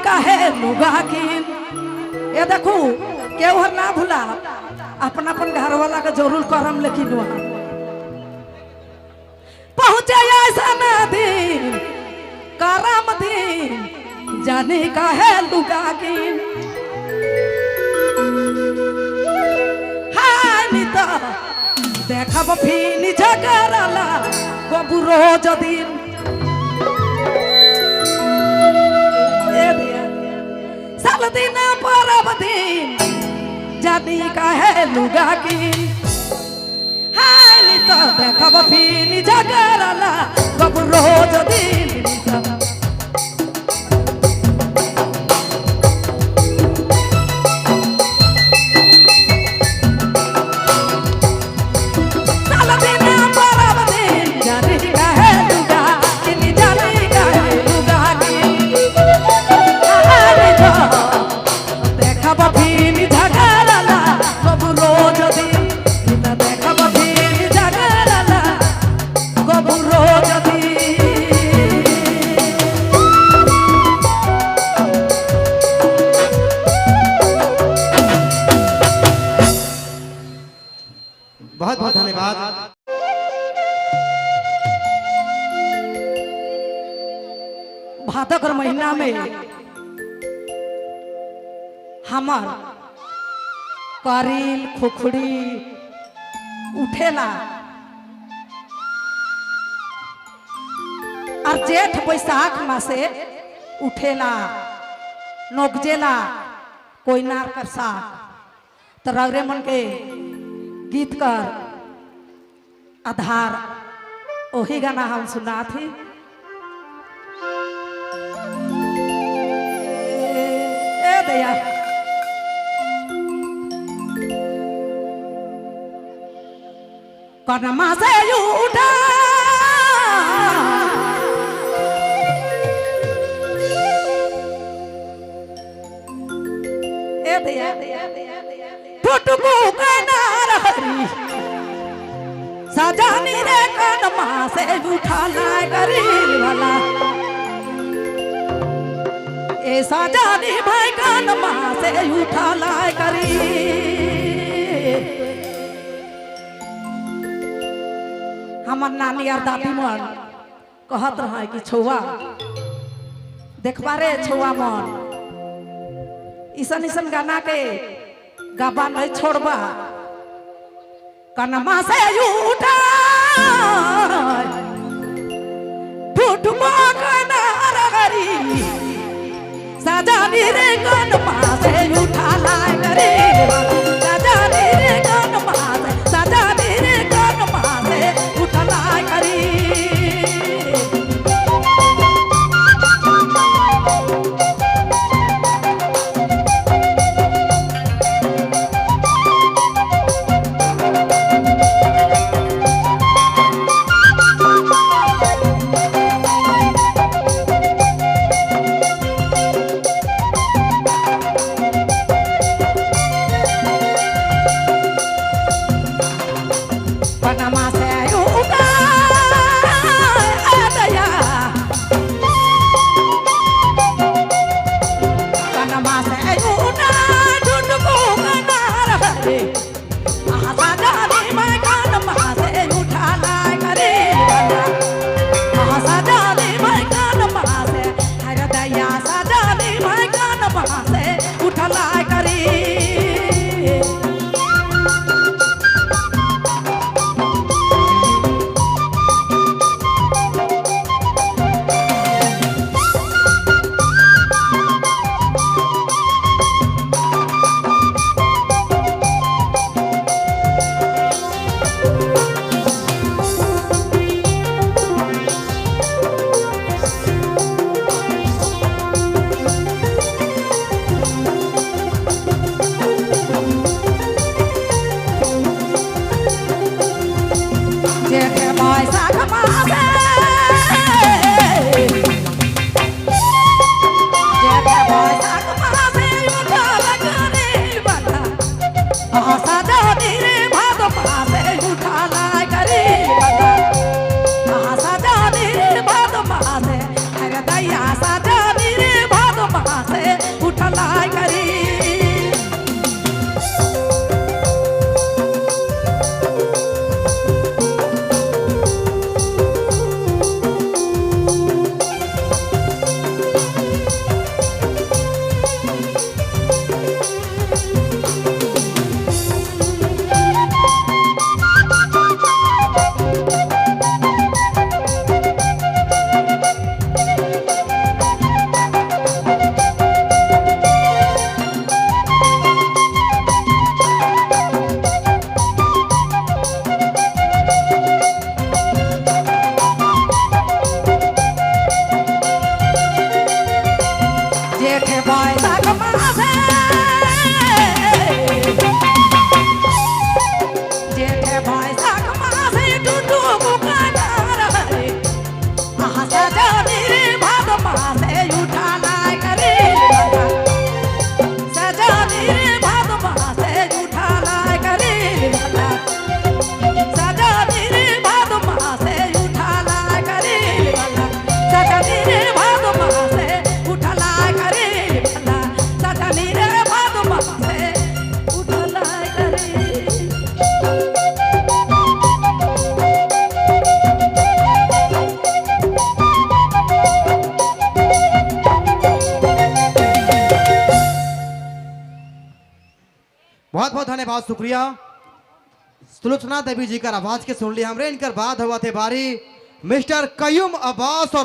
काहे लुगा की ये देखू केहू ना भूला अपना अपन घर वाला के जरूर करम, लेकिन वहां पहुंचे ऐसा दिन करम दिन जाने काहे लुगा की देखब फिर झगड़ाला गबू रोज दिन साल दिन परब दिन जानी काहे लुगा की हाय तो देखब फिर झगड़ाला गबू रोज दिन बहुत बहुत धन्यवाद। भादकर महीना में हमार करील खुखड़ी उठेला और जेठ बैसाख मासे उठेला नोकजेला कोई नार कर सा तो रौरे मन के गीत कर आधार वही गाना हम सुना थी। ए दया कनमा से उठा ए दया टुटकू कनार हरी सजानी रे कनमा से उठा लाए करील वाला ए सजानी भाई कनमा से उठा लाए करी हमर नानी और दादी मन कहत रहे कि छुआ देखबा रे छुआ मन ईसन ईसन गाना के गाबा नहीं छोड़बा कनमा से उठा टूटबा कनार हरी सजानी रे कनमा से उठा लाए करी सजानी रे कनमा से सजानी रे कनमा से उठा लाए करी जेठ बैसाख मासे जेठ बैसाख मासे टुटु बुकानार रे आहा सजनी रे भाद मासे उठा लाय करे सजनी रे भाद मासे उठा लाय करे सजनी रे भाद मासे उठा लाय करे सजनी रे भाद मासे उठा लाय करे सजनी रे भाद मासे उठा लाय करे। बहुत बहुत धन्यवाद शुक्रिया। सुलोचना देवी जी का आवाज के सुन लिया हमरे। इनकर बाद हुआ थे बारी मिस्टर कयूम अब्बास और